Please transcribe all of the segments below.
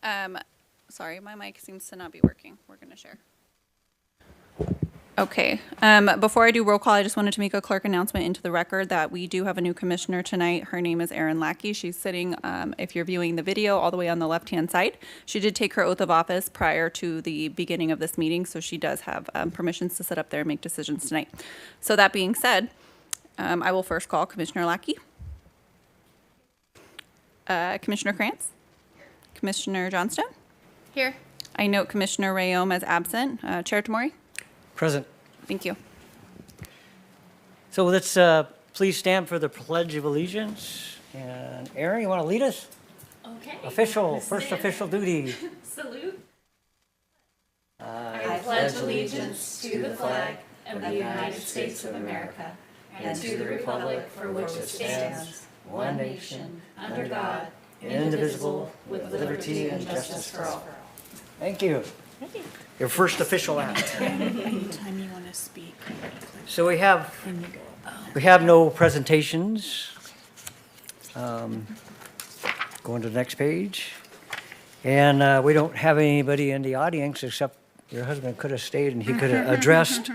Sorry, my mic seems to not be working. We're going to share. Okay. Before I do roll call, I just wanted to make a clerk announcement into the record that we do have a new commissioner tonight. Her name is Erin Lackey. She's sitting, if you're viewing the video, all the way on the left-hand side. She did take her oath of office prior to the beginning of this meeting, so she does have permissions to sit up there and make decisions tonight. So that being said, I will first call Commissioner Lackey. Commissioner Krantz? Commissioner Johnston? Here. I note Commissioner Rayom as absent. Chair Tamori? Present. Thank you. So let's please stand for the Pledge of Allegiance. And Aaron, you want to lead us? Okay. First official duty. Salute. I pledge allegiance to the flag of the United States of America and to the republic for which it stands, one nation, under God, indivisible, with liberty and justice for all. Thank you. Your first official act. Anytime you want to speak. So we have no presentations. Going to the next page. And we don't have anybody in the audience except your husband could have stayed and he could have addressed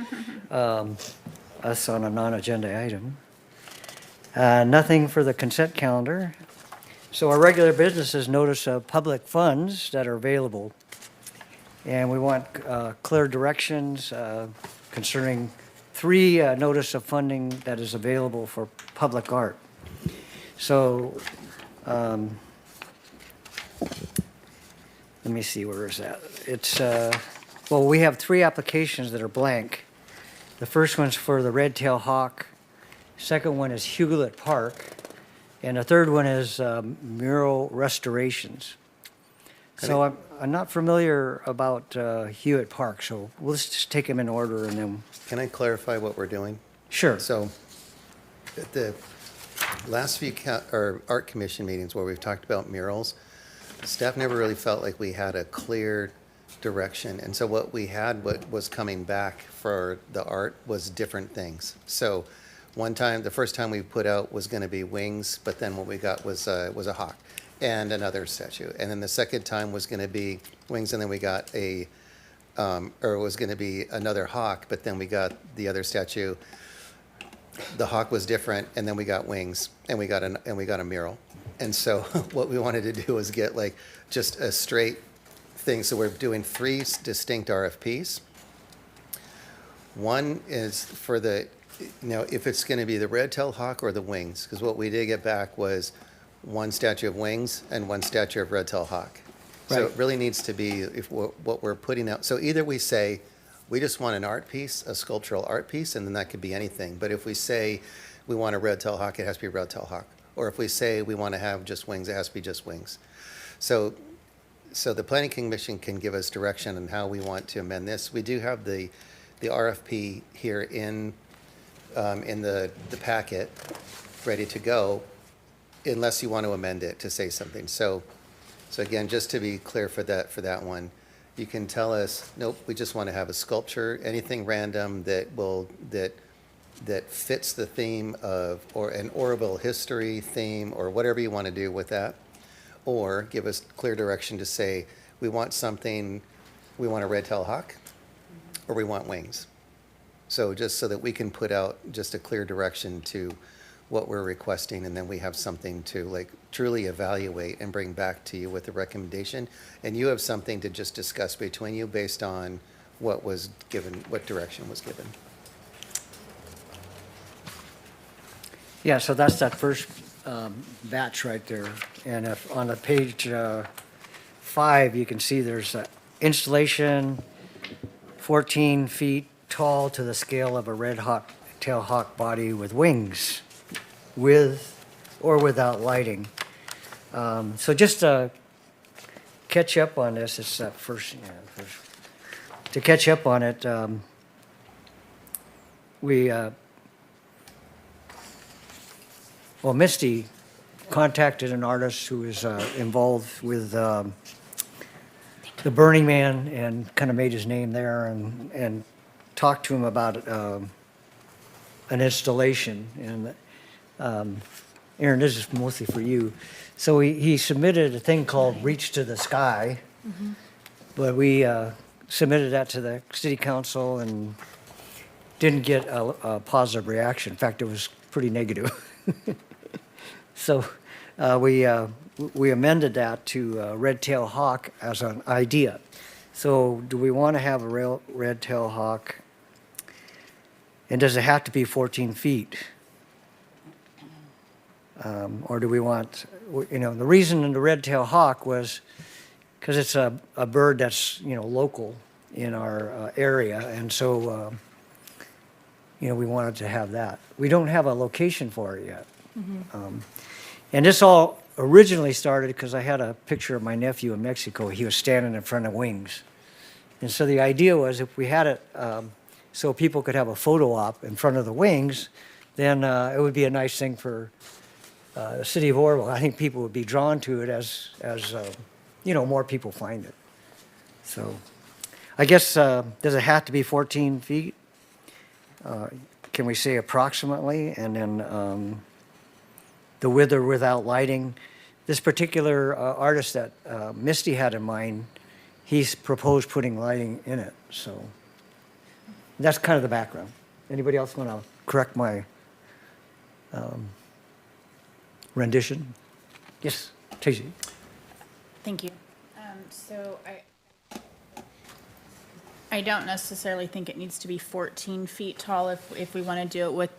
us on a non-agenda item. Nothing for the consent calendar. So our regular business is notice of public funds that are available. And we want clear directions concerning 3 notice of funding that is available for public art. So let me see, where is that? It's, well, we have 3 applications that are blank. The first one's for the Red Tail Hawk. Second one is Hewlett Park. And the third one is mural restorations. So I'm not familiar about Hewitt Park, so let's just take them in order and then. Can I clarify what we're doing? Sure. So, at the last few art commission meetings where we've talked about murals, staff never really felt like we had a clear direction. And so what we had, what was coming back for the art was different things. So one time, the first time we put out was going to be wings, but then what we got was a hawk and another statue. And then the second time was going to be wings, and then we got or it was going to be another hawk, but then we got the other statue. The hawk was different, and then we got wings, and we got a mural. And so what we wanted to do was get like just a straight thing. So we're doing 3 distinct RFPs. One is for the, if it's going to be the red-tailed hawk or the wings, because what we did get back was 1 statue of wings and 1 statue of red-tailed hawk. So Right. it really needs to be what we're putting out. So either we say, we just want an art piece, a sculptural art piece, and then that could be anything. But if we say we want a red-tailed hawk, it has to be a red-tailed hawk. Or if we say we want to have just wings, it has to be just wings. So the Planning Commission can give us direction on how we want to amend this. We do have the RFP here in the packet, ready to go, unless you want to amend it to say something. So again, just to be clear for that one, you can tell us, nope, we just want to have a sculpture, anything random that fits the theme of, or an Oroville history theme, or whatever you want to do with that. Or give us clear direction to say, we want something, we want a red-tailed hawk, or we want wings. So just so that we can put out just a clear direction to what we're requesting, and then we have something to like truly evaluate and bring back to you with a recommendation. And you have something to just discuss between you based on what was given, what direction was given. Yeah, so that's that first batch right there. And if on the page 5, you can see there's a installation 14 feet tall to the scale of a red-tailed hawk body with wings, with or without lighting. So just to catch up on this, it's that first. To catch up on it, Misty contacted an artist who is involved with the Burning Man and kind of made his name there and talked to him about an installation. And Aaron, this is mostly for you. So he submitted a thing called Reach to the Sky, but we submitted that to the city council and didn't get a positive reaction. In fact, it was pretty negative. So we amended that to red tail hawk as an idea. So do we want to have a red tail hawk? And does it have to be 14 feet? Or do we want, the reason in the red tail hawk was because it's a bird that's, local in our area. And so, we wanted to have that. We don't have a location for it yet. And this all originally started because I had a picture of my nephew in Mexico. He was standing in front of wings. And so the idea was if we had it so people could have a photo op in front of the wings, then it would be a nice thing for the city of Orville. I think people would be drawn to it as more people find it. So I guess, does it have to be 14 feet? Can we say approximately? And then the with or without lighting. This particular artist that Misty had in mind, he's proposed putting lighting in it. So that's kind of the background. Anybody else want to correct my rendition? Yes, Tracy. Thank you. So I don't necessarily think it needs to be 14 feet tall if we want to do it with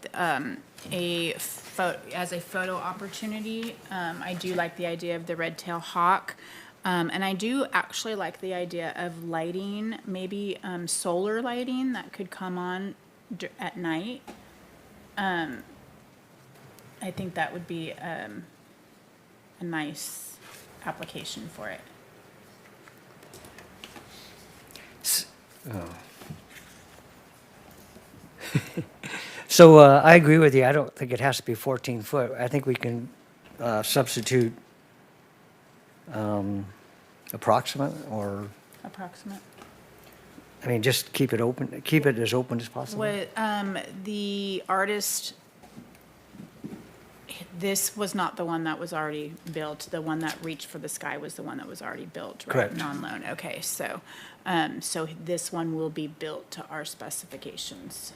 as a photo opportunity. I do like the idea of the red tail hawk. And I do actually like the idea of lighting, maybe solar lighting that could come on at night. I think that would be a nice application for it. So I agree with you. I don't think it has to be 14 foot. I think we can substitute approximate or, Approximate. I mean, just keep it open, keep it as open as possible. What, the artist, this was not the one that was already built. The one that reached for the sky was the one that was already built, right? Correct. Non-loan, okay, so this one will be built to our specifications,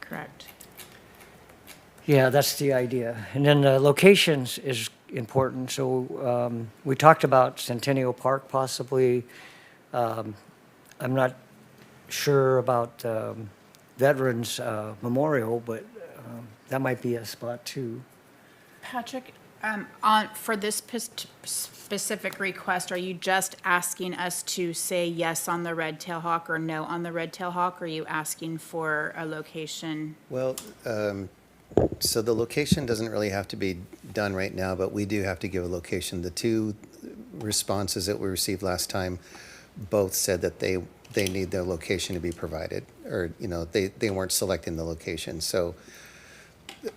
correct? Yeah, that's the idea. And then the locations is important. So we talked about Centennial Park possibly. I'm not sure about Veterans Memorial, but that might be a spot too. Patrick, for this specific request, are you just asking us to say yes on the red tail hawk or no on the red tail hawk? Or are you asking for a location? Well, so the location doesn't really have to be done right now, but we do have to give a location. The two responses that we received last time both said that they need their location to be provided, or, they weren't selecting the location. So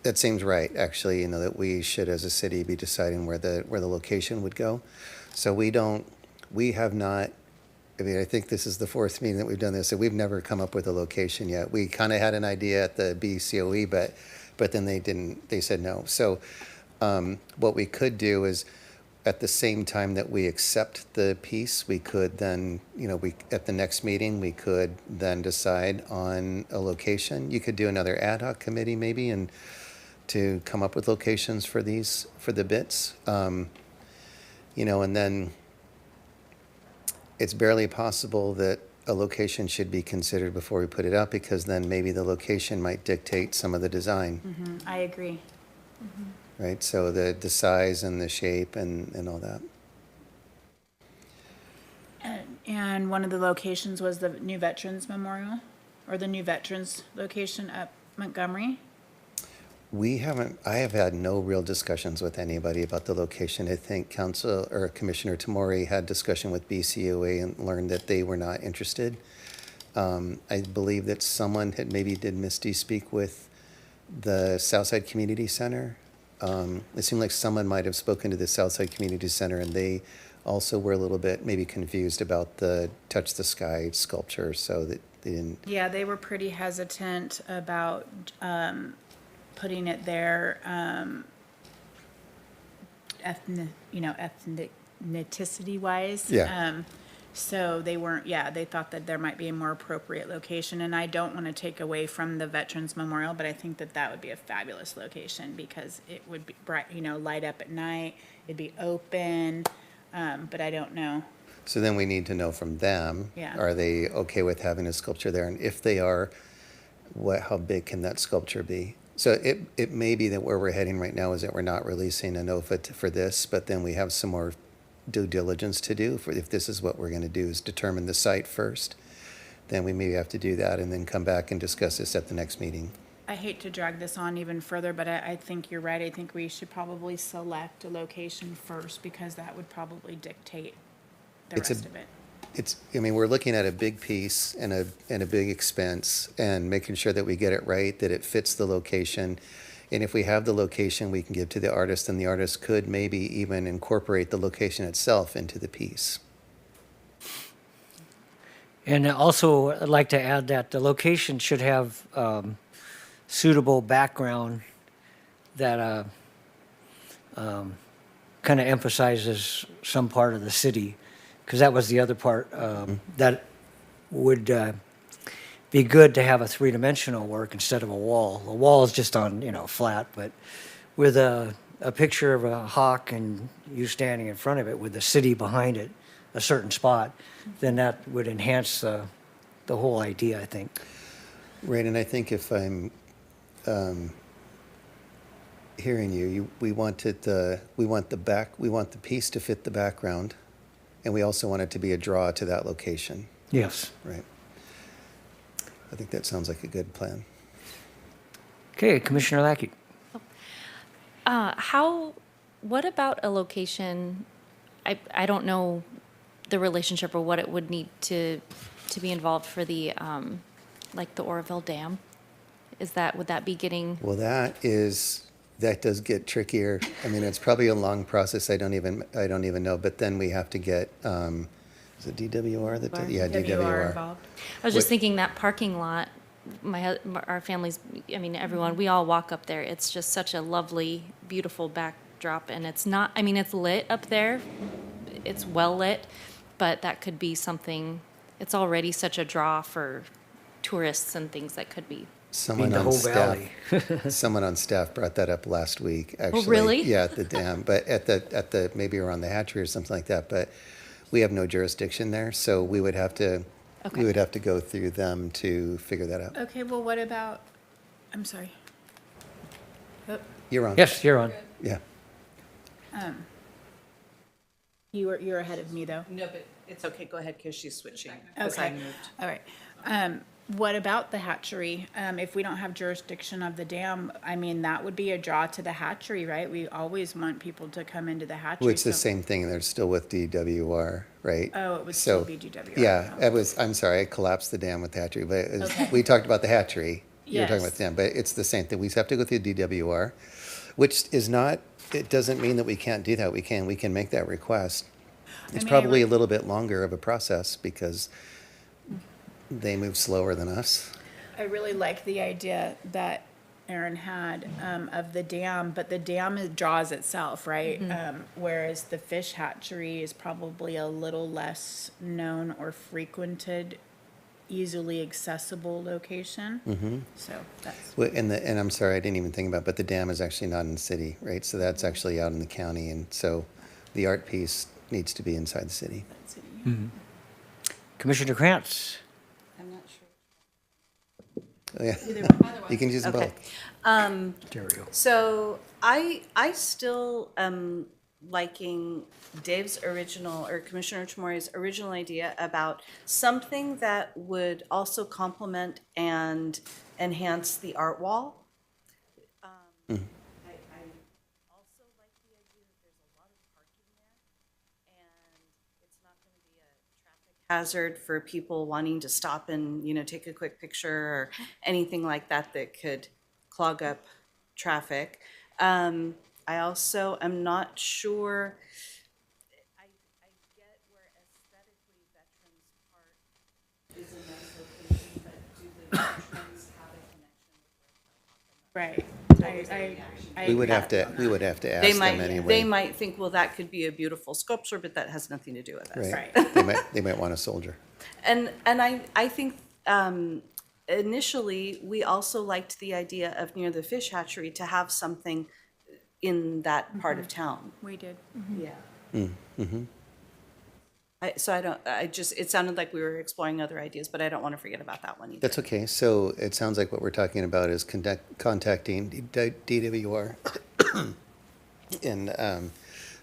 that seems right, actually, that we should, as a city, be deciding where the location would go. So we have not, I think this is the fourth meeting that we've done this, so we've never come up with a location yet. We kind of had an idea at the BCOE, but then they said no. So what we could do is, at the same time that we accept the piece, we could then, at the next meeting, we could then decide on a location. You could do another ad hoc committee maybe, and to come up with locations for the bits. And then it's barely possible that a location should be considered before we put it up, because then maybe the location might dictate some of the design. I agree. Right, so the size and the shape and all that. And one of the locations was the new Veterans Memorial, or the new Veterans location at Montgomery? I have had no real discussions with anybody about the location. I think Council or Commissioner Tamori had discussion with BCOA and learned that they were not interested. I believe that someone did Misty speak with the Southside Community Center? It seemed like someone might have spoken to the Southside Community Center, and they also were a little bit maybe confused about the Touch the Sky sculpture, so that they didn't. Yeah, they were pretty hesitant about putting it there. ethnicity wise. Yeah. So they weren't, yeah, they thought that there might be a more appropriate location, and I don't want to take away from the Veterans Memorial, but I think that that would be a fabulous location because it would be bright, light up at night, it'd be open, but I don't know. So then we need to know from them, Yeah. are they okay with having a sculpture there? And if they are, how big can that sculpture be? So it may be that where we're heading right now is that we're not releasing a NOFA for this, but then we have some more due diligence to do for if this is what we're going to do is determine the site first. Then we maybe have to do that and then come back and discuss this at the next meeting. I hate to drag this on even further, but I think you're right. I think we should probably select a location first because that would probably dictate the It's a- rest of it. We're looking at a big piece and a big expense and making sure that we get it right, that it fits the location. And if we have the location we can give to the artist, then the artist could maybe even incorporate the location itself into the piece. And also, I'd like to add that the location should have suitable background that kind of emphasizes some part of the city, because that was the other part that would be good to have a three-dimensional work instead of a wall. A wall is just on, flat, but with a picture of a hawk and you standing in front of it with the city behind it, a certain spot, then that would enhance the whole idea, I think. Right, and I think if I'm hearing you, we want the piece to fit the background, and we also want it to be a draw to that location. Yes. Right. I think that sounds like a good plan. Okay, Commissioner Lackey. What about a location? I don't know the relationship or what it would need to be involved for the, like the Oroville Dam. Would that be getting, Well, that does get trickier. It's probably a long process. I don't even know. But then we have to get, is it DWR? Yeah, DWR. involved. I was just What- thinking that parking lot, our families, everyone, we all walk up there. It's just such a lovely, beautiful backdrop, and it's not, it's lit up there. It's well lit, but that could be something, it's already such a draw for tourists and things that could be. Someone the on whole staff, valley. someone on staff brought that up last week, actually. really? Yeah, at the dam, but at the maybe around the hatchery or something like that. But we have no jurisdiction there, so we would have to Okay. go through them to figure that out. Okay, well, what about, I'm sorry. Oh, You're on. Yes, you're on. Yeah. you're ahead of me, though. No, but it's okay, go ahead, because she's switching, because I Okay, moved. all right. What about the hatchery? If we don't have jurisdiction of the dam, that would be a draw to the hatchery, right? We always want people to come into the hatchery. Well, it's the so- same thing. They're still with DWR, right? Oh, it would So, still be DWR. Yeah, Oh. I'm sorry, I collapsed the dam with the hatchery, but Okay. we talked about the hatchery. You were talking Yes. about the dam, but it's the same thing. We have to go through DWR, which is not, it doesn't mean that we can't do that. We can make that request. It's probably a little bit longer of a process because they move slower than us. I really like the idea that Aaron had of the dam, but the dam draws itself, right? Whereas the fish hatchery is probably a little less known or frequented, easily accessible location. So that's, Well, and I'm sorry, I didn't even think about, but the dam is actually not in the city, right? So that's actually out in the county, and so the art piece needs to be inside the city. that's it. Commissioner Krantz. I'm not sure. Oh, yeah. You can use them Okay. both. There we go. So I still am liking Dave's original, or Commissioner Chamori's original idea about something that would also complement and enhance the art wall. I also like the idea that there's a lot of parking there, and it's not going to be a traffic hazard for people wanting to stop and, take a quick picture or anything like that that could clog up traffic. I also am not sure, I get where aesthetically Veterans Park is a nice location, but do the veterans have a connection with Red Tail Hawk? I'm Right. I We would have agree to, on we that. would have to They ask them might, anyway. they might think, well, that could be a beautiful sculpture, but that has nothing to do with us. Right. Right. They might want a soldier. And I think initially, we also liked the idea of near the fish hatchery to have something in that part of town. We did. Yeah. So I don't, it sounded like we were exploring other ideas, but I don't want to forget about that one either. That's okay. So it sounds like what we're talking about is contacting DWR and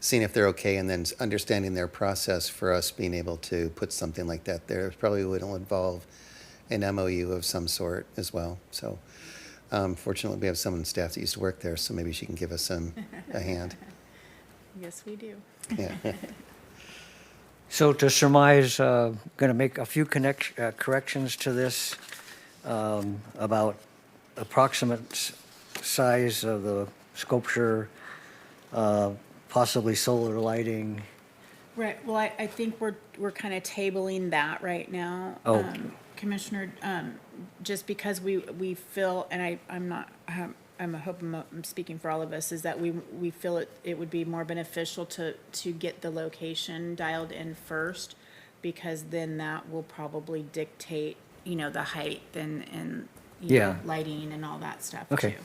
seeing if they're okay, and then understanding their process for us being able to put something like that there. It probably would involve an MOU of some sort as well. So fortunately, we have someone on staff that used to work there, so maybe she can give us a hand. Yes, we do. Yeah. So to surmise, going to make a few corrections to this about approximate size of the sculpture, possibly solar lighting. Right, well, I think we're kind of tabling that right now. Oh. Commissioner, just because we feel, and I'm speaking for all of us, is that we feel it would be more beneficial to get the location dialed in first, because then that will probably dictate, the height and Yeah. lighting and all that stuff Okay. too.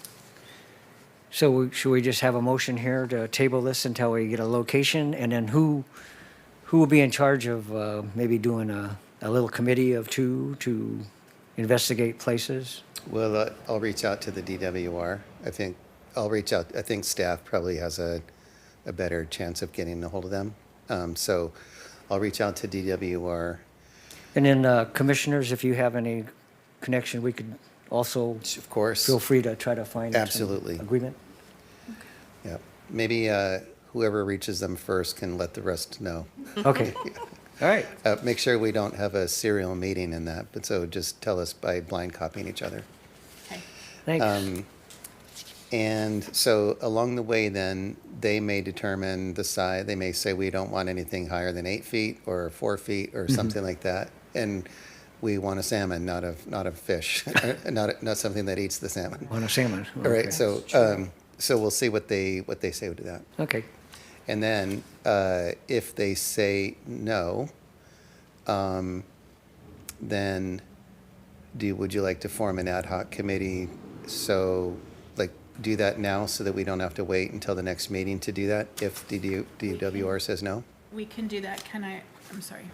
So should we just have a motion here to table this until we get a location? And then who will be in charge of maybe doing a little committee of two to investigate places? Well, I'll reach out to the DWR. I think I'll reach out. I think staff probably has a better chance of getting a hold of them. So I'll reach out to DWR. And then commissioners, if you have any connection, we could also Of course. feel free to try to find some Absolutely. agreement. Yeah. Maybe whoever reaches them first can let the rest know. Okay. All right. Make sure we don't have a serial meeting in that, but so just tell us by blind copying each other. Okay. Thanks. And so along the way, then they may determine the size. They may say we don't want anything higher than 8 feet or 4 feet or something like that, and we want a salmon, not a fish, not something that eats the salmon. On a salmon. All right. So we'll see what they say to that. Okay. And then if they say no, then would you like to form an ad hoc committee? So like do that now so that we don't have to wait until the next meeting to do that if DWR says no? We can do that. I'm sorry,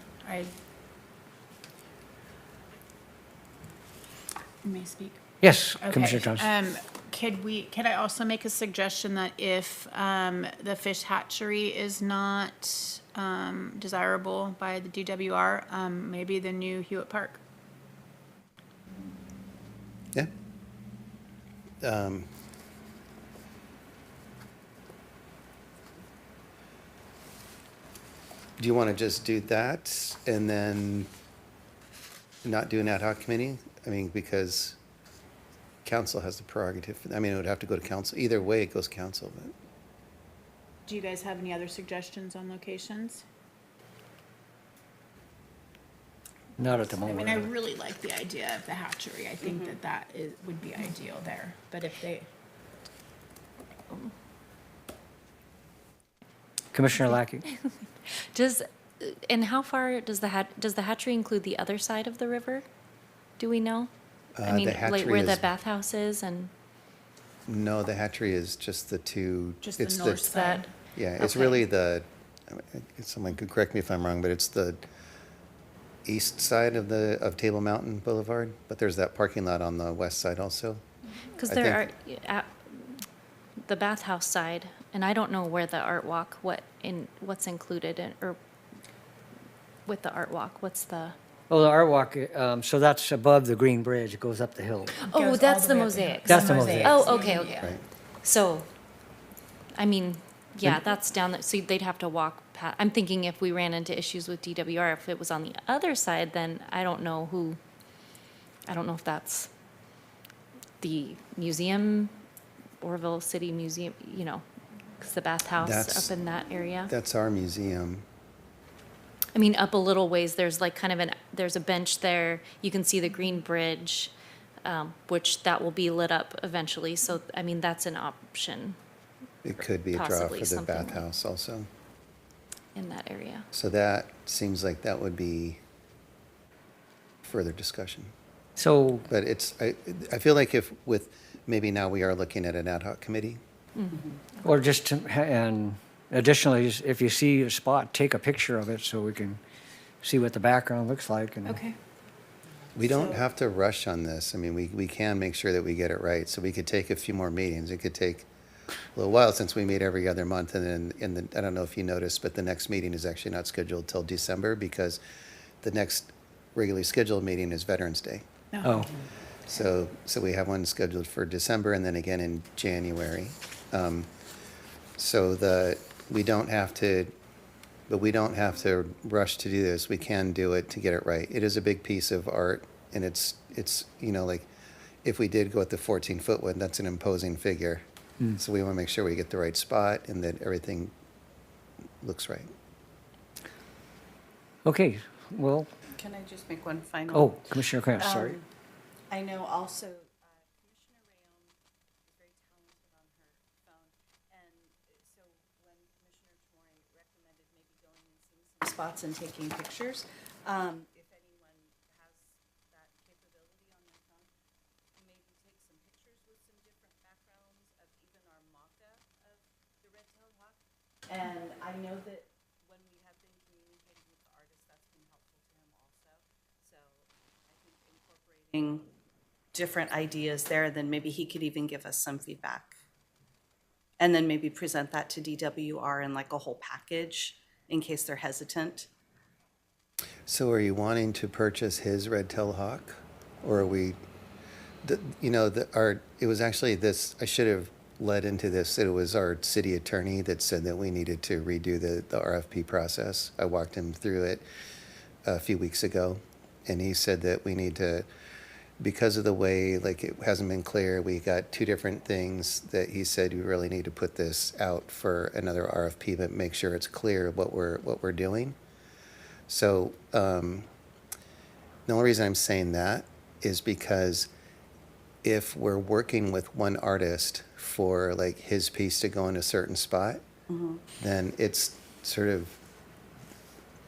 you may speak. Yes, Okay. Commissioner Thompson. Could I also make a suggestion that if the fish hatchery is not desirable by the DWR, maybe the new Hewitt Park? Yeah. Do you want to just do that and then not do an ad hoc committee? I mean, because council has the prerogative. I mean, it would have to go to council. Either way, it goes council, but. Do you guys have any other suggestions on locations? Not at the I mean, I moment. really like the idea of the hatchery. I think that would be ideal there, but if they, Commissioner Lackey. And how far does the hatchery include the other side of the river? Do we know? I mean, The like hatchery where the is- bathhouse is and No, the hatchery is just the two. just the it's north side. that, Yeah, it's Okay. really someone could correct me if I'm wrong, but it's the east side of Table Mountain Boulevard, but there's that parking lot on the west side also. because I there are, the bathhouse side, and I don't know where the art walk, what's included in, or with the art walk, what's the, Well, the art walk, so that's above the Green Bridge. It goes up the hill. oh, Goes that's all the way up mosaics. That's the mosaics. Oh, okay, okay. Right. So, I mean, yeah, that's down there, so they'd have to walk past, I'm thinking if we ran into issues with DWR, if it was on the other side, then I don't know if that's the museum, Orville City Museum, because the bathhouse That's- up in that area. That's our museum. I mean, up a little ways, there's like kind of there's a bench there, you can see the Green Bridge. which that will be lit up eventually. So, I mean, that's an option It could be a draw Possibly for the something like- bathhouse also. in that area. So that seems like that would be further discussion. So, But I feel like if with, maybe now we are looking at an ad hoc committee. or just, and additionally, if you see a spot, take a picture of it so we can see what the background looks like. And We don't have to rush on this. I mean, we can make sure that we get it right. So we could take a few more meetings. It could take a little while since we meet every other month. And then I don't know if you noticed, but the next meeting is actually not scheduled till December because the next regularly scheduled meeting is Veterans Day. Oh, So we have one scheduled for December and then again in January. We don't have to rush to do this. We can do it to get it right. It is a big piece of art and it's, like, if we did go with the 14-foot one, that's an imposing figure. So we want to make sure we get the right spot and that everything looks right. okay, well, Can I just make one final? oh, Commissioner Krantz, sorry. I know also Commissioner Rayon is very talented on her phone. And so when Commissioner Tamori recommended maybe going and seeing some spots and taking pictures, if anyone has that capability on their phone, maybe take some pictures with some different backgrounds of even our mock-up of the red-tailed hawk. And I know that when we have been communicating with the artist, that's been helpful to him also. So I think incorporating different ideas there, then maybe he could even give us some feedback. And then maybe present that to DWR in like a whole package in case they're hesitant. So are you wanting to purchase his red-tailed hawk? Or are we, it was actually this, I should have led into this. It was our city attorney that said that we needed to redo the RFP process. I walked him through it a few weeks ago, and he said that we need to, because of the way, like, it hasn't been clear, we got two different things that he said we really need to put this out for another RFP, but make sure it's clear what we're doing. So the only reason I'm saying that is because if we're working with one artist for like his piece to go in a certain spot, then it's sort of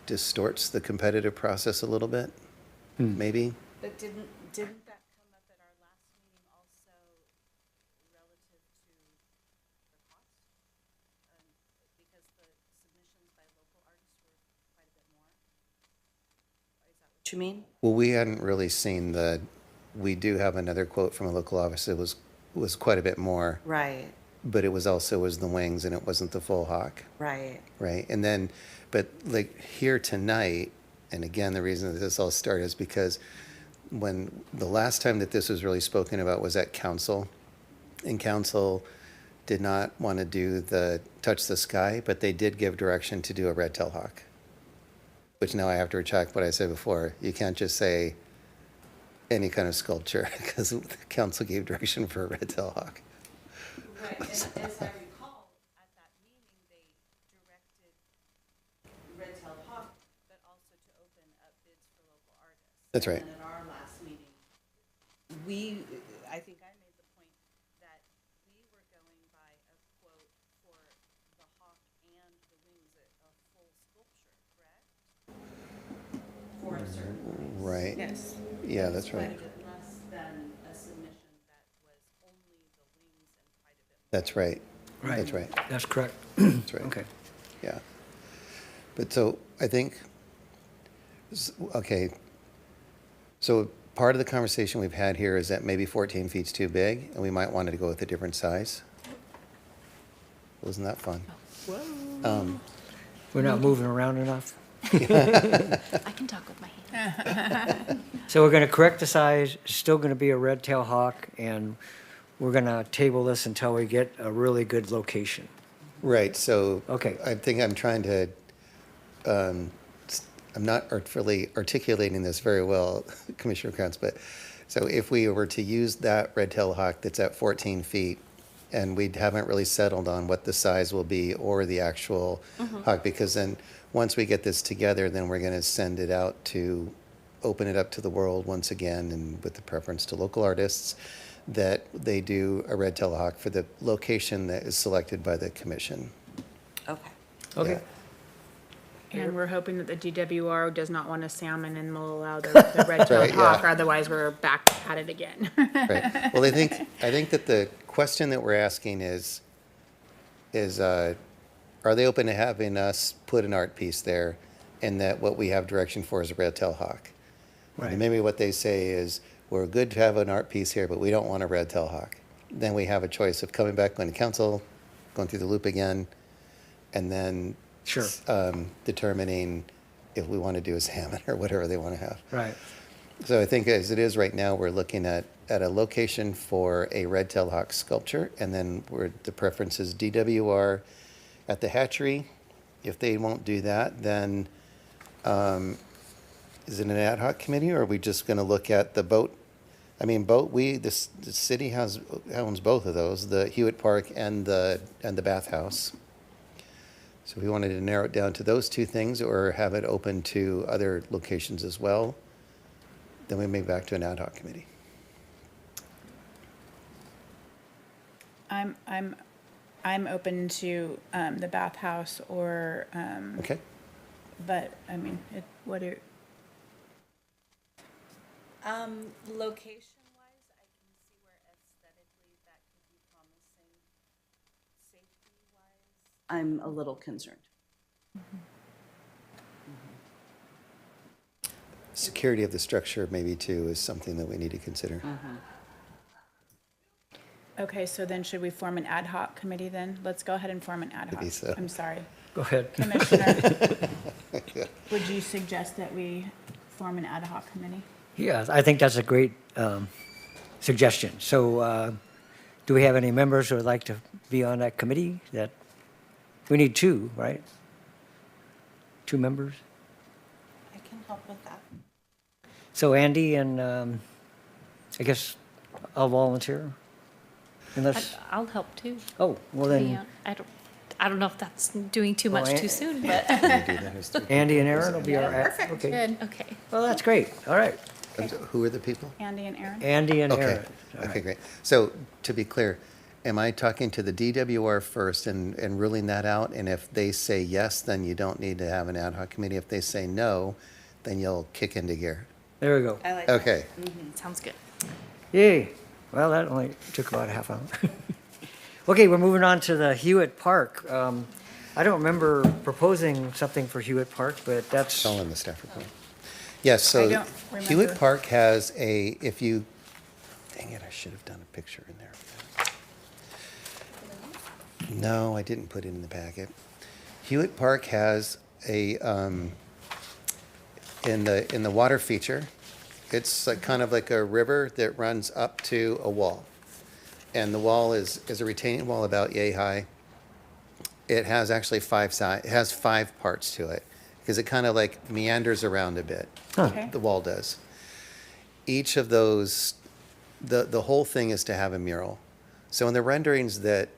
distorts the competitive process a little bit, maybe. But didn't that come up at our last meeting also relative to the cost? Because the submissions by local artists were quite a bit more? Is that what you mean? Well, we hadn't really seen we do have another quote from a local office that was quite a bit more, Right, but it was the wings and it wasn't the full hawk, right. right? And then, but like here tonight, and again, the reason that this all started is because when the last time that this was really spoken about was at council, and council did not want to do the touch the sky, but they did give direction to do a red-tailed hawk, which now I have to retract what I said before. You can't just say any kind of sculpture because the council gave direction for a red-tailed hawk. Right, and as I recall, at that meeting, they directed Red-tailed Hawk, but also to open up bids for local artists. That's right. And then at our last meeting, I think I made the point that we were going by a quote for the hawk and the wings, a full sculpture, correct? For a certain price. Right. Yes. Yeah, that's Quite right. a bit less than a submission that was only the wings and quite a bit more. That's right. Right. That's right. That's correct. That's right. Okay. Yeah. But so I think, okay, so part of the conversation we've had here is that maybe 14 feet's too big and we might want to go with a different size. Wasn't that fun? We're not moving around enough. I can talk with my hands. So we're going to correct the size, it's still going to be a red-tailed hawk, and we're going to table this until we get a really good location. Right, so. Okay. I think I'm trying to, I'm not really articulating this very well, Commissioner Krantz, but, so if we were to use that red-tailed hawk that's at 14 feet, and we haven't really settled on what the size will be or the actual hawk, because then, once we get this together, then we're going to send it out to open it up to the world once again, and with the preference to local artists, that they do a red tail hawk for the location that is selected by the commission. Okay. Okay. And we're hoping that the DWR does not want a salmon and will allow the red-tailed Right, hawk, yeah. or otherwise we're back at it again. Right. Well, I think that the question that we're asking is, are they open to having us put an art piece there, and that what we have direction for is a red tail hawk? Right. And maybe what they say is, we're good to have an art piece here, but we don't want a red tail hawk. Then we have a choice of coming back, going to council, going through the loop again, and then Sure. determining if we want to do a salmon or whatever they want to have. Right. So I think as it is right now, we're looking at a location for a red-tailed hawk sculpture, and then the preference is DWR at the hatchery. If they won't do that, then is it an ad hoc committee, or are we just going to look at the boat? I mean, the city owns both of those, the Hewitt Park and the bathhouse. So if we wanted to narrow it down to those two things, or have it open to other locations as well, then we may back to an ad hoc committee. I'm open to the bathhouse or, Okay? but I mean, Location-wise, I can see where aesthetically that could be promising. Safety-wise, I'm a little concerned. Security of the structure maybe too is something that we need to consider. okay, so then should we form an ad hoc committee then? Let's go ahead and form an ad hoc. Maybe so. I'm sorry. Go ahead. Commissioner, would you suggest that we form an ad hoc committee? Yeah, I think that's a great suggestion. So do we have any members who would like to be on that committee? We need two, right? Two members? I can help with that. So Andy and I guess I'll volunteer. Unless, I'll help too. oh, well then, Yeah, I don't know if that's doing too much Well, too soon, but, Can we do that as two? Andy and Aaron will be our. Perfect, Okay. good. okay. Well, that's great. All right. Who are the people? Andy and Aaron? Andy and Okay, Aaron. All okay, right. great. So to be clear, am I talking to the DWR first and ruling that out? And if they say yes, then you don't need to have an ad hoc committee. If they say no, then you'll kick into gear. There we go. I like that. Okay, Sounds good. Yay. Well, that only took about a half hour. Okay, we're moving on to the Hewitt Park. I don't remember proposing something for Hewitt Park, but that's, it's all in the staff report. Yes, I so don't Hewitt remember. Park has dang it, I should have done a picture in there. No, I didn't put it in the packet. Hewitt Park has in the water feature, it's like kind of like a river that runs up to a wall. And the wall is a retaining wall about yay high. It has actually it has 5 parts to it, because it kind of like meanders around a bit. Okay. The wall does. Each of those, the whole thing is to have a mural. So in the renderings that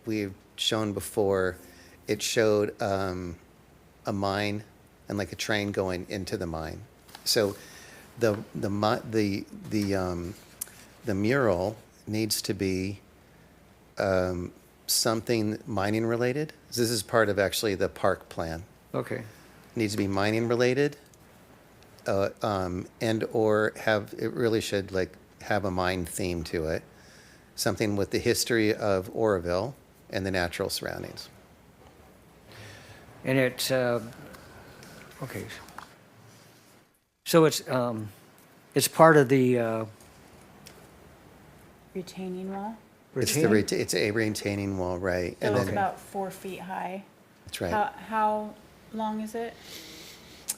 we've shown before, it showed a mine and like a train going into the mine. So the mural needs to be something mining related. This is part of actually the park plan. okay. Needs to be mining related, and or it really should like have a mine theme to it. Something with the history of Oroville and the natural surroundings. And it's, okay. So it's part of the Retaining wall? retaining? It's a retaining wall, right? So And it's then, about 4 feet high. that's right. How long is it?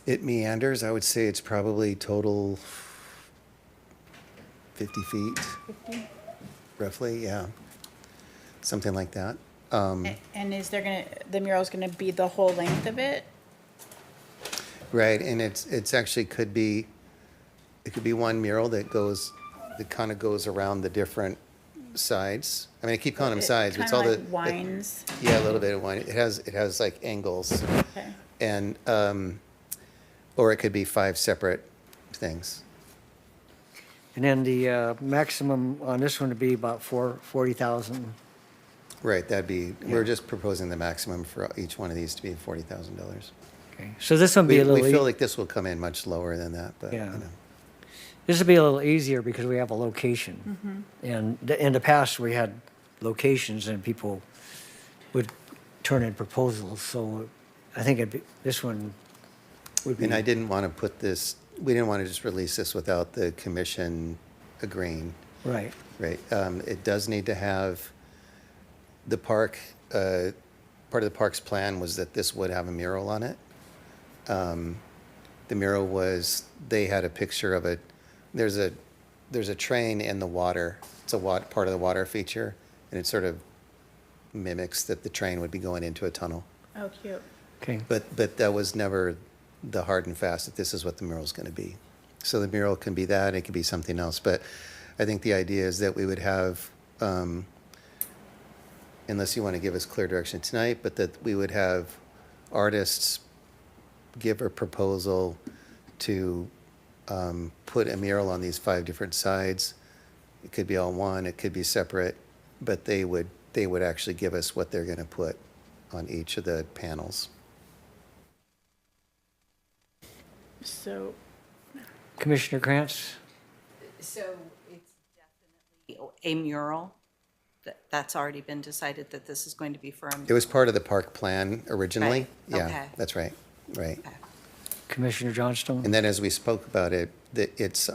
It meanders, I would say it's probably total 50 feet, 50? roughly, yeah. Something like that. And is the mural's gonna be the whole length of it? Right, and it's actually it could be one mural that kind of goes around the different sides. I mean, I keep calling them sides, but it's all Kinda the. like winds? Yeah, a little bit of wine. It has like angles. Okay. And, or it could be 5 separate things. And then the maximum on this one would be about 40,000. Right, that'd be, we're just proposing the maximum for each one of these to be $40,000. Okay, so this one would be a We little, feel like this will come in much lower than that, but, you Yeah. know. this would be a little easier because we have a location. And in the past, we had locations and people would turn in proposals, so I think this one would be. And I didn't want to put this, we didn't want to just release this without the commission agreeing, Right, right? It does need to have the park, part of the park's plan was that this would have a mural on it. The mural was, they had a picture of it, there's a train in the water, it's a part of the water feature, and it sort of mimics that the train would be going into a tunnel. Oh, cute. okay. But that was never the hard and fast that this is what the mural's going to be. So the mural can be that, it could be something else. But I think the idea is that we would have, unless you want to give us clear direction tonight, but that we would have artists give a proposal to put a mural on these 5 different sides. It could be all one, it could be separate, but they would actually give us what they're going to put on each of the panels. So, Commissioner Krantz? So it's definitely a mural? That's already been decided that this is going to be for a. It was part of the park plan originally. Right, Yeah, okay. that's right, right. Okay. Commissioner Johnstone? And then as we spoke about it, that it's,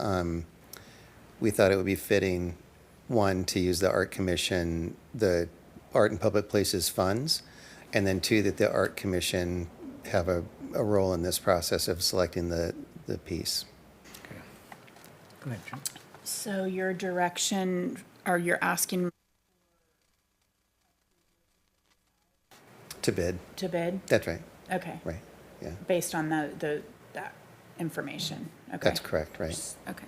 we thought it would be fitting, one, to use the Art Commission, the Art in Public Places funds, and then two, that the Art Commission have a role in this process of selecting the piece. Go ahead, Jim. so your direction, or you're asking To bid, to bid? that's right, Okay, right, yeah. based on that information, okay. That's correct, right. Okay.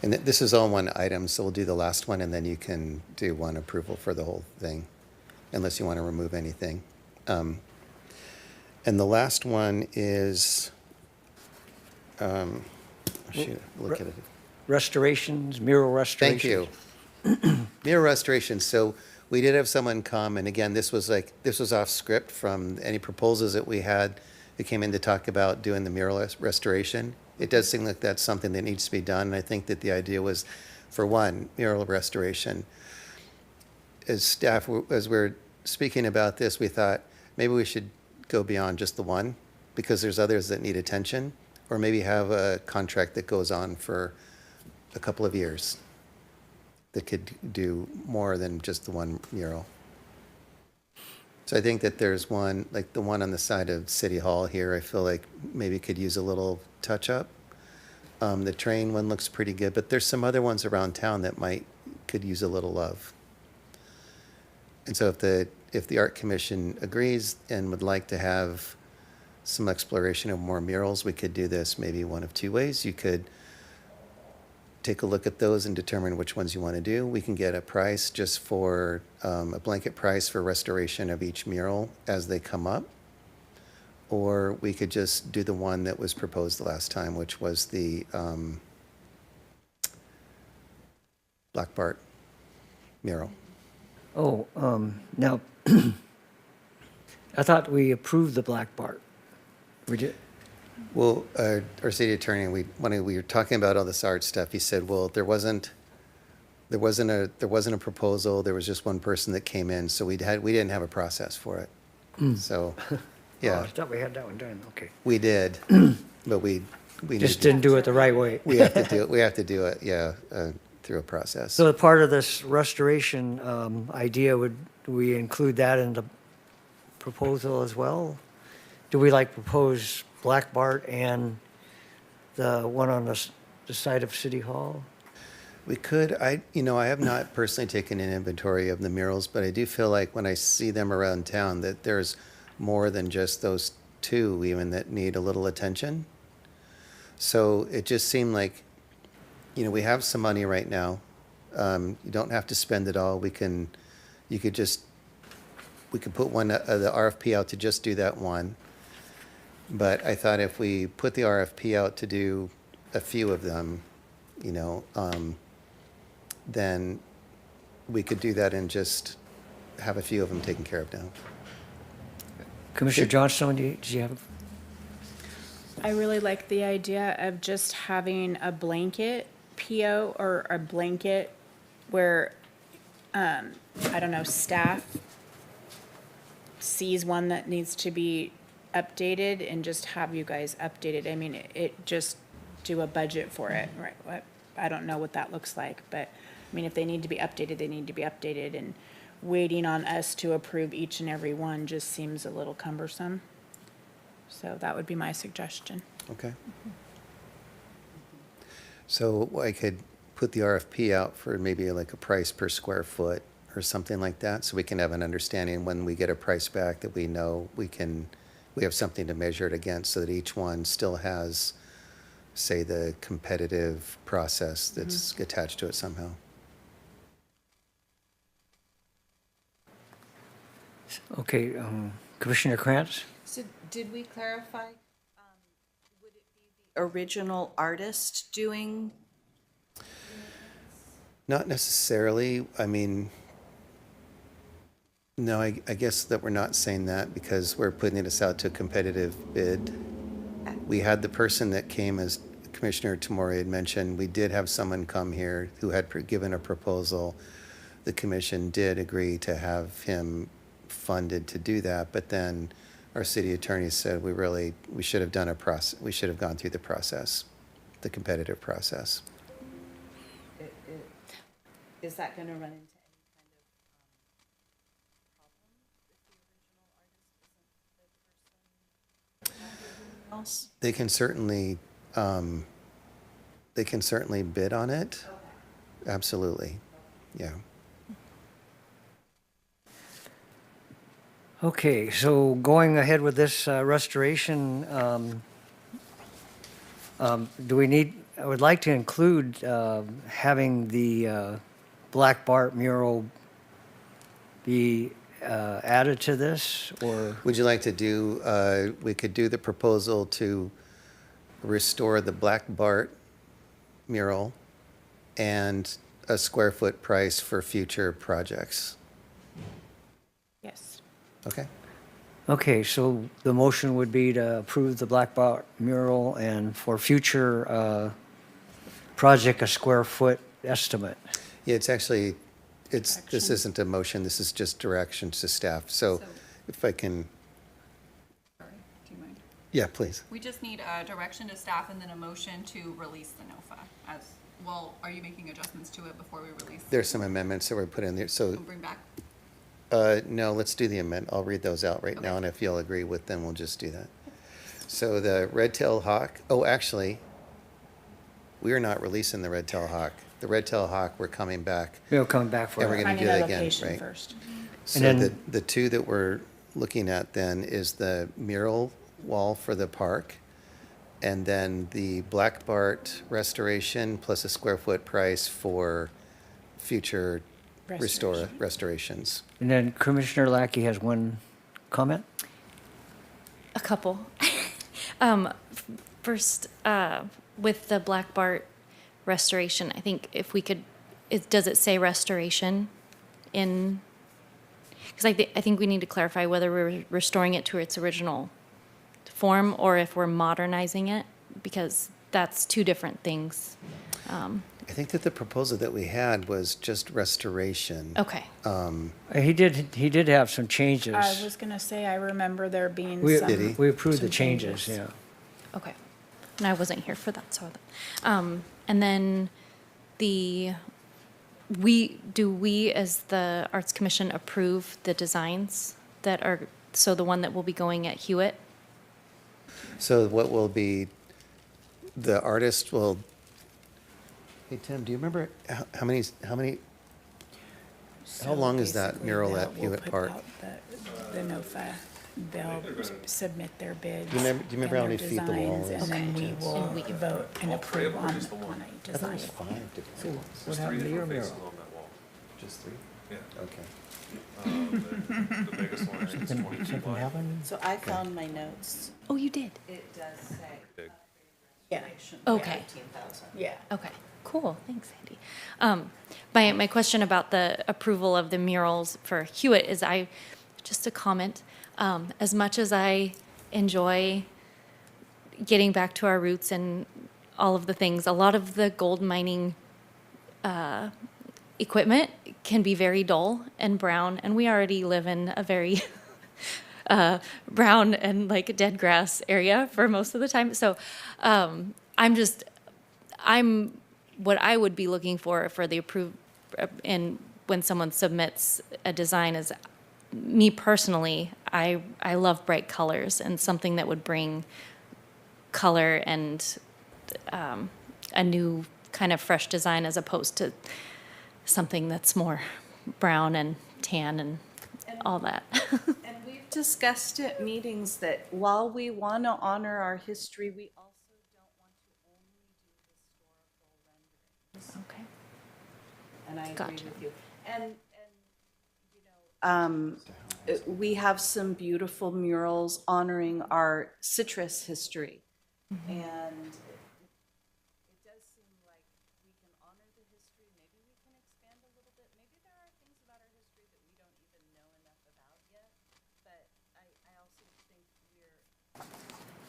And this is all one item, so we'll do the last one, and then you can do one approval for the whole thing, unless you want to remove anything. And the last one is, shoot, look at it. Restorations, mural Thank restorations. you. Mirror restoration, so we did have someone come, and again, this was off script from any proposals that we had that came in to talk about doing the mural restoration. It does seem like that's something that needs to be done, and I think that the idea was, for one, mural restoration. As staff, as we're speaking about this, we thought maybe we should go beyond just the one, because there's others that need attention, or maybe have a contract that goes on for a couple of years that could do more than just the one mural. So I think that there's one, like the one on the side of City Hall here, I feel like maybe could use a little touch-up. The train one looks pretty good, but there's some other ones around town that could use a little love. And so if the Art Commission agrees and would like to have some exploration of more murals, we could do this maybe one of two ways. You could take a look at those and determine which ones you want to do. We can get a price just for a blanket price for restoration of each mural as they come up. Or we could just do the one that was proposed the last time, which was the Black Bart mural. Oh, now, I thought we approved the Black Bart. We did, Well, our city attorney, when we were talking about all this art stuff, he said, well, there wasn't a proposal. There was just one person that came in, so we didn't have a process for it. So, oh, yeah, I thought we had that one done, okay. we did, but we Just need to- didn't do it the right way. we have to do it, yeah, through a process. So the part of this restoration idea, would we include that in the proposal as well? Do we propose Black Bart and the one on the side of City Hall? We could, I have not personally taken an inventory of the murals, but I do feel like when I see them around town that there's more than just those two even that need a little attention. So it just seemed like, we have some money right now. You don't have to spend it all. We could put one, the RFP out to just do that one. But I thought if we put the RFP out to do a few of them, you know, then we could do that and just have a few of them taken care of now. Commissioner Johnstone, do you have? I really like the idea of just having a blanket PO or a blanket where, I don't know, staff sees one that needs to be updated and just have you guys update it. I mean, it just do a budget for it, right? I don't know what that looks like, but I mean, if they need to be updated, they need to be updated, and waiting on us to approve each and every one just seems a little cumbersome. So that would be my suggestion. Okay. So I could put the RFP out for maybe like a price per square foot or something like that, so we can have an understanding when we get a price back that we know we have something to measure it against, so that each one still has, say, the competitive process that's attached to it somehow. Okay, Commissioner Krantz? So did we clarify, would it be the original artist doing? Not necessarily. I mean, no, I guess that we're not saying that because we're putting this out to a competitive bid. We had the person that came, as Commissioner Tamori had mentioned, we did have someone come here who had given a proposal. The commission did agree to have him funded to do that, but then our city attorney said we should have done a process, we should have gone through the process, the competitive process. Is that going to run into any kind of problem if the original artist isn't the person else? They can certainly bid on it. Absolutely, yeah. Okay, so going ahead with this restoration, do we need, I would like to include having the Black Bart mural be added to this, or? Would you like to do, we could do the proposal to restore the Black Bart mural and a square foot price for future projects. Yes. Okay? Okay, so the motion would be to approve the Black Bart mural and for future project, a square foot estimate. Yeah, it's actually, this isn't a motion, this is just direction to staff. So if I can, Sorry, do you mind? yeah, please. We just need a direction to staff and then a motion to release the NOFA as, well, are you making adjustments to it before we release? There's some amendments that were put in there, so, We'll bring back. no, let's do the amendment. I'll read those out right now, Okay. and if you'll agree with them, we'll just do that. So the red-tailed hawk, oh, actually, we are not releasing the red-tailed hawk. The red-tailed hawk, we're coming back. We'll come back for And we're that. gonna Finding do a that again, location right? first. So then- the two that we're looking at then is the mural wall for the park, and then the Black Bart restoration plus a square foot price for future restorations. And then Commissioner Lackey has one comment? A couple. First, with the Black Bart restoration, I think if we could, does it say restoration in? Because I think we need to clarify whether we're restoring it to its original form or if we're modernizing it, because that's two different things. I think that the proposal that we had was just restoration. Okay. He did have some changes. I was gonna say, I remember there being We- some. Did he? We approved the some changes, changes. yeah. Okay. And I wasn't here for that, so. And then we as the Arts Commission approve the designs that are, so the one that will be going at Hewitt? So what will be, the artist will, hey, Tim, do you remember how many, how long is that Basically, mural at we'll Hewitt put Park? out The NOFA, they'll submit their bids. Do you remember how and many their feet the wall designs, is? And then we will And we- vote and approve on a I thought it design. was 5 different ones. What happened to your mural? Just 3? Yeah, Okay. the biggest one is 22 Something wide. happened? So I found my notes. Oh, you did? It does say. Big. Yeah. Okay. 18,000. Yeah. Okay, cool, thanks, Andy. My question about the approval of the murals for Hewitt is just a comment, as much as I enjoy getting back to our roots and all of the things, a lot of the gold mining equipment can be very dull and brown, and we already live in a very brown and like dead grass area for most of the time. So I'm what I would be looking for the and when someone submits a design is me personally. I love bright colors and something that would bring color and a new kind of fresh design as opposed to something that's more brown and tan and all that. And we've discussed at meetings that while we want to honor our history, we also don't want to only do historical renderings. Okay. And I agree Gotcha. with you. And we have some beautiful murals honoring our citrus history. And it does seem like we can honor the history, maybe we can expand a little bit. Maybe there are things about our history that we don't even know enough about yet. But I also think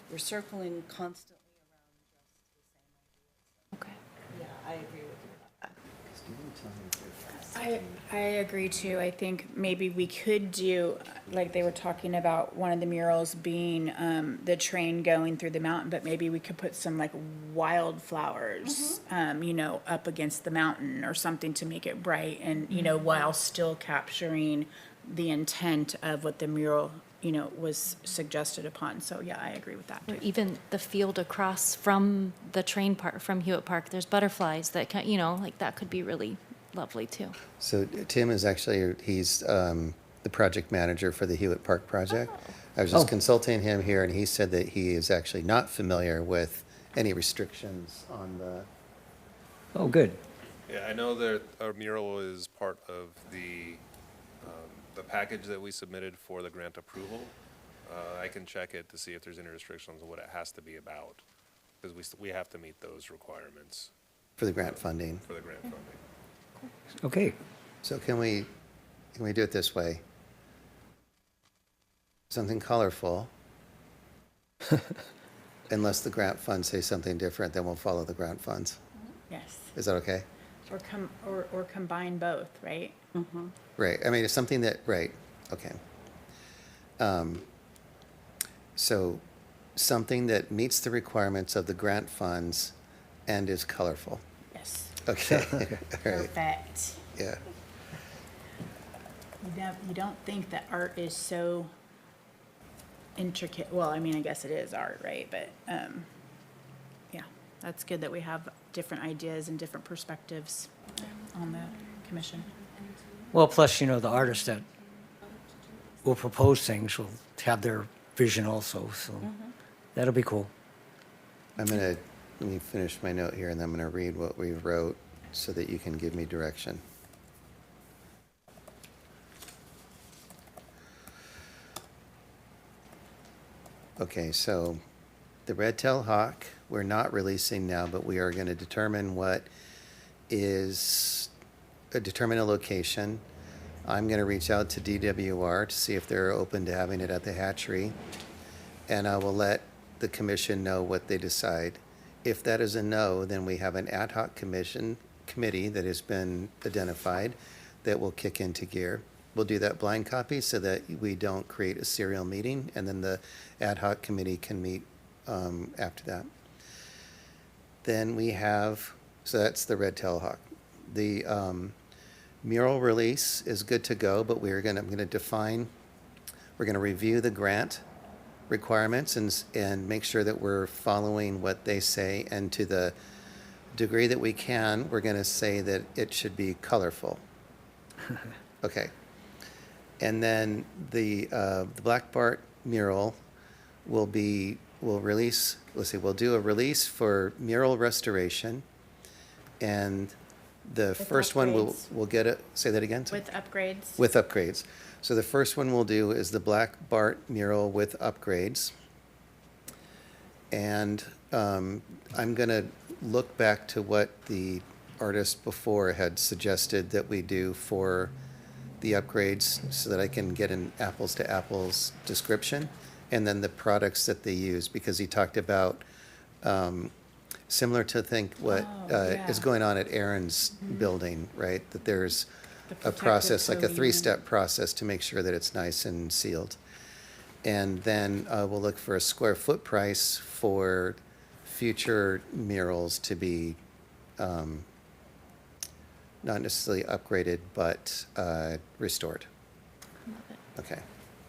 we're circling constantly around just the same ideas. Okay. Yeah, I agree with you about that. I agree too. I think maybe we could do, like they were talking about one of the murals being the train going through the mountain, but maybe we could put some like wildflowers, up against the mountain or something to make it bright and, while still capturing the intent of what the mural, was suggested upon. So yeah, I agree with that Or too. even the field across from the train park, from Hewitt Park, there's butterflies that can, like that could be really lovely too. So Tim is actually, he's the project manager for the Hewitt Park project. I was just consulting him here, and he said that he is actually not familiar with any restrictions on the, Oh, good. Yeah, I know that our mural is part of the package that we submitted for the grant approval. I can check it to see if there's any restrictions on what it has to be about, because we have to meet those requirements for the grant funding. for the grant funding. Okay. So can we do it this way? Something colorful. Unless the grant funds say something different, then we'll follow the grant funds. Yes. Is that okay? Or combine both, right? Right, I mean, it's something that, right, okay. So, something that meets the requirements of the grant funds and is colorful. Yes. Okay, all right, Perfect. yeah. You don't think that art is so intricate, well, I mean, I guess it is art, right? But, yeah, that's good that we have different ideas and different perspectives on the commission. Well, plus, the artists that will propose things will have their vision also, so that'll be cool. Let me finish my note here, and then I'm gonna read what we wrote so that you can give me direction. Okay, so the red-tailed hawk, we're not releasing now, but we are gonna determine determine a location. I'm gonna reach out to DWR to see if they're open to having it at the hatchery. And I will let the commission know what they decide. If that is a no, then we have an ad hoc committee that has been identified that will kick into gear. We'll do that blind copy so that we don't create a serial meeting, and then the ad hoc committee can meet after that. Then we have, so that's the red-tailed hawk. The mural release is good to go, but we're gonna review the grant requirements and make sure that we're following what they say, and to the degree that we can, we're gonna say that it should be colorful. Okay. And then the Black Bart mural we'll release, we'll do a release for mural restoration, and the first one upgrades. we'll get it, say that again? With upgrades? With upgrades. So the first one we'll do is the Black Bart mural with upgrades. And I'm going to look back to what the artist before had suggested that we do for the upgrades so that I can get an apples to apples description, and then the products that they use, because he talked about, similar to think what is going on at Aaron's building, right? That there's a process, like a three-step process to make sure that it's nice and sealed. And then we'll look for a square foot price for future murals to be not necessarily upgraded, but restored. Okay.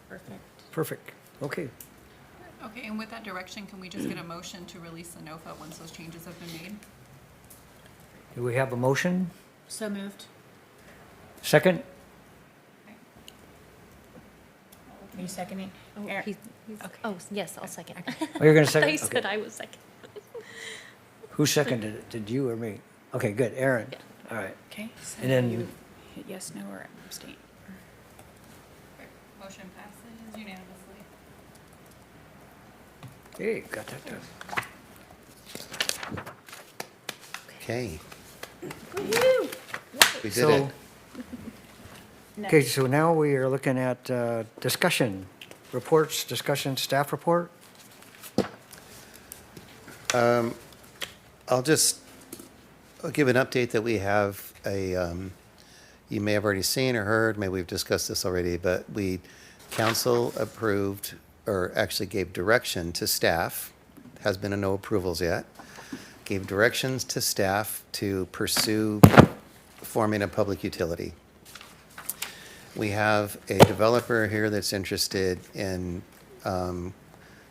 Perfect. Perfect. Okay. Okay, and with that direction, can we just get a motion to release the NOFA once those changes have been made? Do we have a motion? So moved. Second? Are you seconding? Aaron- Oh, yes, I'll second. Oh, you're going to I thought second? you said Okay. I was second. Who seconded it? Did you or me? Okay, good. Aaron? Yeah. All right. Okay. So And then- you hit yes, no, or abstain. Motion passes unanimously. Hey, got that done. Okay. We did So- it. Okay, so now we are looking at discussion, reports, discussion, staff report. I'll give an update that we have you may have already seen or heard, maybe we've discussed this already, but council approved, or actually gave direction to staff, has been no approvals yet, gave directions to staff to pursue forming a public utility. We have a developer here that's interested in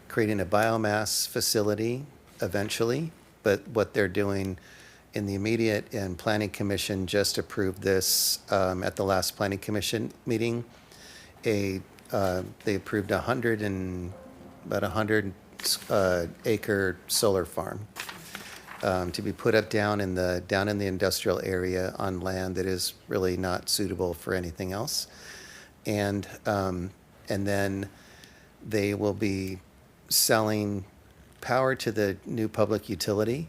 creating a biomass facility eventually, but what they're doing in the immediate, and Planning Commission just approved this at the last Planning Commission meeting. They approved about 100 acre solar farm to be put up down in the industrial area on land that is really not suitable for anything else. And then they will be selling power to the new public utility,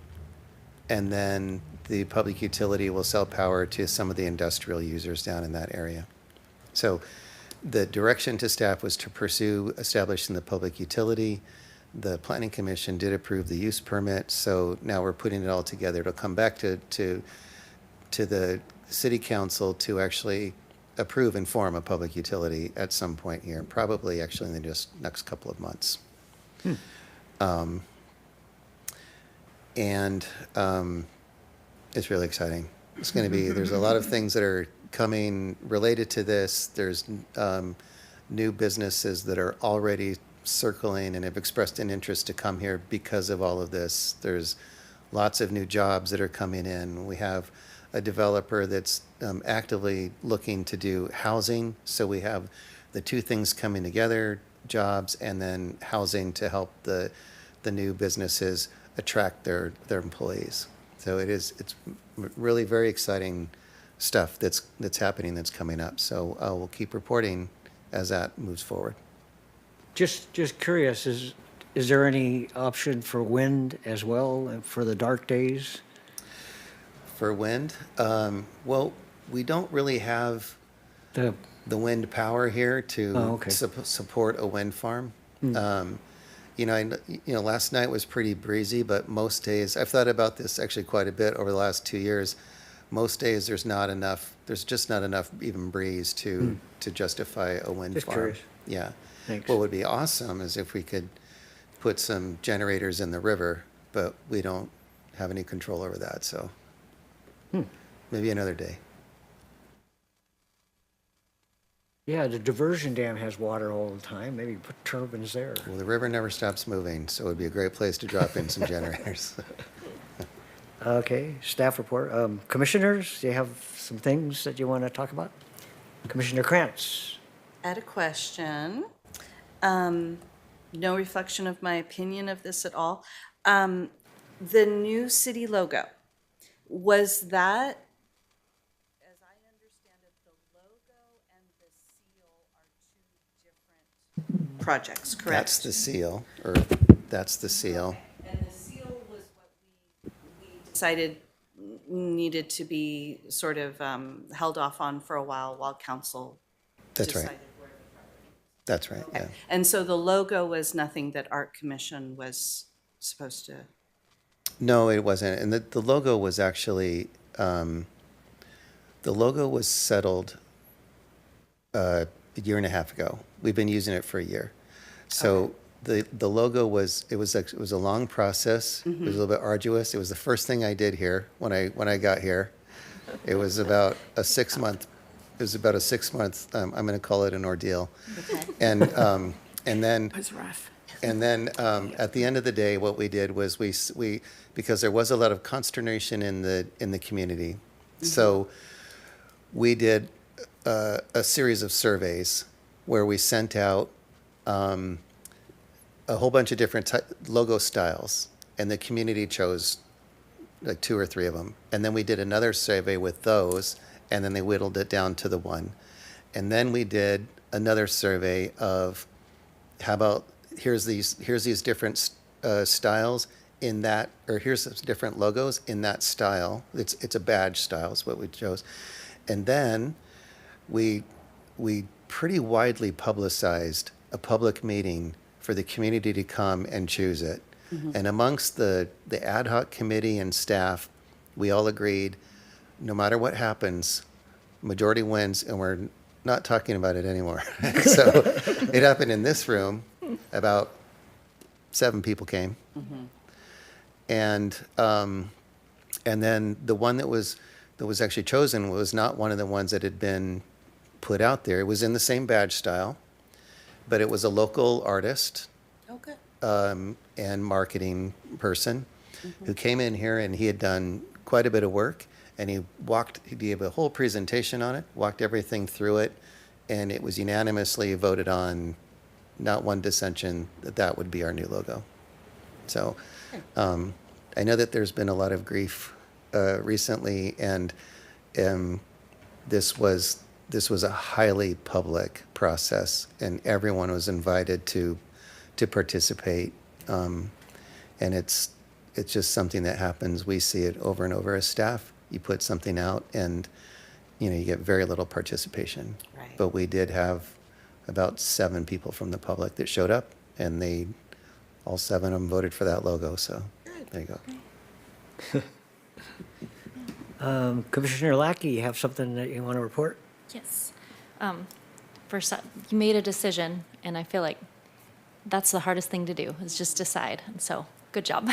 and then the public utility will sell power to some of the industrial users down in that area. So the direction to staff was to pursue establishing the public utility. The Planning Commission did approve the use permit, so now we're putting it all together. It'll come back to the City Council to actually approve and form a public utility at some point here, probably actually in the just next couple of months. It's really exciting. It's going to be, there's a lot of things that are coming related to this. There's new businesses that are already circling and have expressed an interest to come here because of all of this. There's lots of new jobs that are coming in. We have a developer that's actively looking to do housing. So we have the two things coming together, jobs and then housing to help the new businesses attract their employees. So it's really very exciting stuff that's happening, that's coming up. So we'll keep reporting as that moves forward. Just curious, is there any option for wind as well for the dark days? For wind, well, we don't really have The wind power here to Oh, okay. support a wind farm. Last night was pretty breezy, but most days, I've thought about this actually quite a bit over the last 2 years. Most days there's just not enough even breeze to justify a wind Just farm. curious. Yeah. Thanks. What would be awesome is if we could put some generators in the river, but we don't have any control over that, so maybe another day. Yeah, the diversion dam has water all the time. Maybe put turbines there. Well, the river never stops moving, so it would be a great place to drop in some generators. Okay, staff report. Commissioners, do you have some things that you want to talk about? Commissioner Krantz. I had a question. No reflection of my opinion of this at all. The new city logo, was that, as I understand it, the logo and the seal are two different projects, correct? That's the seal. And the seal decided needed to be sort of held off on for a while council That's right. decided. That's right, yeah. And so the logo was nothing that Art Commission was supposed to, No, it wasn't. And the logo was actually, the logo was settled a year and a half ago. We've been using it for a year. So the logo was, it was a long process. It was a little bit arduous. It was the first thing I did here when I got here. It was about a 6-month, I'm going to call it an ordeal. And then. It was rough. And then at the end of the day, what we did was we because there was a lot of consternation in the community, so we did a series of surveys where we sent out a whole bunch of different logo styles, and the community chose like 2 or 3 of them. And then we did another survey with those, and then they whittled it down to the one. And then we did another survey of how about here's these different styles in that, or here's some different logos in that style. It's a badge style is what we chose. And then we pretty widely publicized a public meeting for the community to come and choose it. And amongst the ad hoc committee and staff, we all agreed, no matter what happens, majority wins, and we're not talking about it anymore. So it happened in this room. About 7 people came. And then the one that was actually chosen was not one of the ones that had been put out there. It was in the same badge style, but it was a local artist and marketing person who came in here, and he had done quite a bit of work, and he gave a whole presentation on it, walked everything through it, and it was unanimously voted on, not one dissension, that would be our new logo. So I know that there's been a lot of grief recently, and this was a highly public process, and everyone was invited to participate. And it's just something that happens. We see it over and over as staff. You put something out, and you get very little participation. Right. But we did have about 7 people from the public that showed up, and all 7 of them voted for that logo. So there you go. Commissioner Lackey, you have something that you want to report? Yes. First, you made a decision, and I feel like that's the hardest thing to do, is just decide. And so, good job.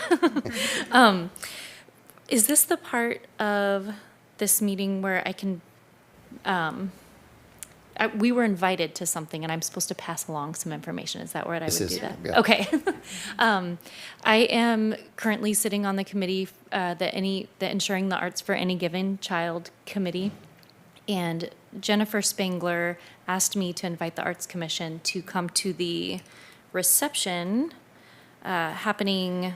Is this the part of this meeting where I can, we were invited to something, and I'm supposed to pass along some information. Is that where I would do that? Yeah. Okay. I am currently sitting on the committee, the Ensuring the Arts for Any Given Child committee. And Jennifer Spangler asked me to invite the Arts Commission to come to the reception happening.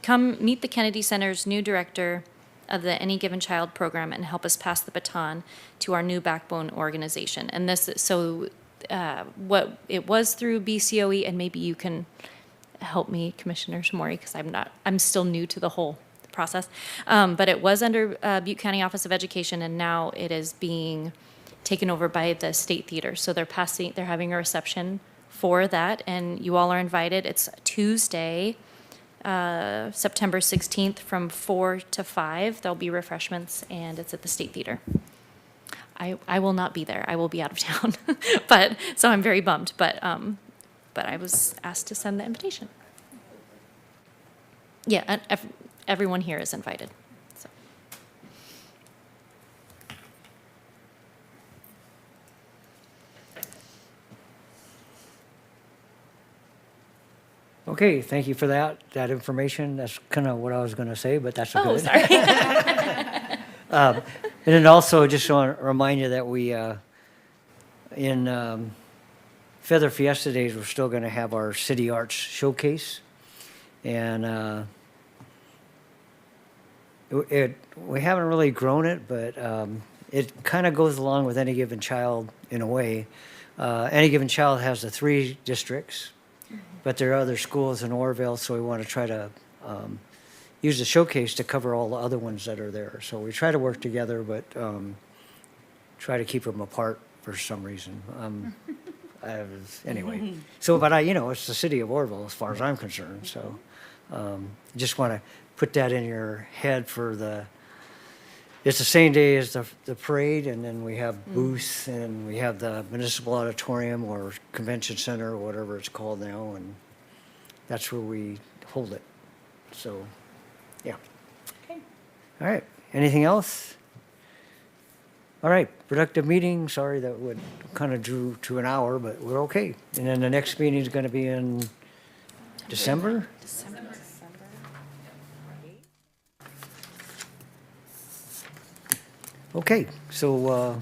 Come meet the Kennedy Center's new director of the Any Given Child program and help us pass the baton to our new backbone organization. And what it was through BCOE, and maybe you can help me, Commissioner Shimori, because I'm still new to the whole process. But it was under Butte County Office of Education, and now it is being taken over by the State Theater. So they're having a reception for that, and you all are invited. It's Tuesday, September 16th from 4 to 5. There'll be refreshments, and it's at the State Theater. I will not be there. I will be out of town, so I'm very bummed. But I was asked to send the invitation. Yeah, and everyone here is invited. So. Okay, thank you for that information. That's kind of what I was going to say, but that's okay. Oh, sorry. And then also, just want to remind you that we, in Feather Fiesta Days, we're still going to have our City Arts Showcase. And we haven't really grown it, but it kind of goes along with Any Given Child in a way. Any Given Child has the 3 districts, but there are other schools in Orville, so we want to try to use the showcase to cover all the other ones that are there. So we try to work together, but try to keep them apart for some reason. Anyway, so, but it's the city of Orville as far as I'm concerned, so just want to put that in your head for it's the same day as the parade, and then we have booths, and we have the municipal auditorium or convention center or whatever it's called now, and that's where we hold it. So, yeah. Okay. All right, anything else? All right, productive meeting. Sorry that would kind of drew to an hour, but we're okay. And then the next meeting is going to be in December? Okay, so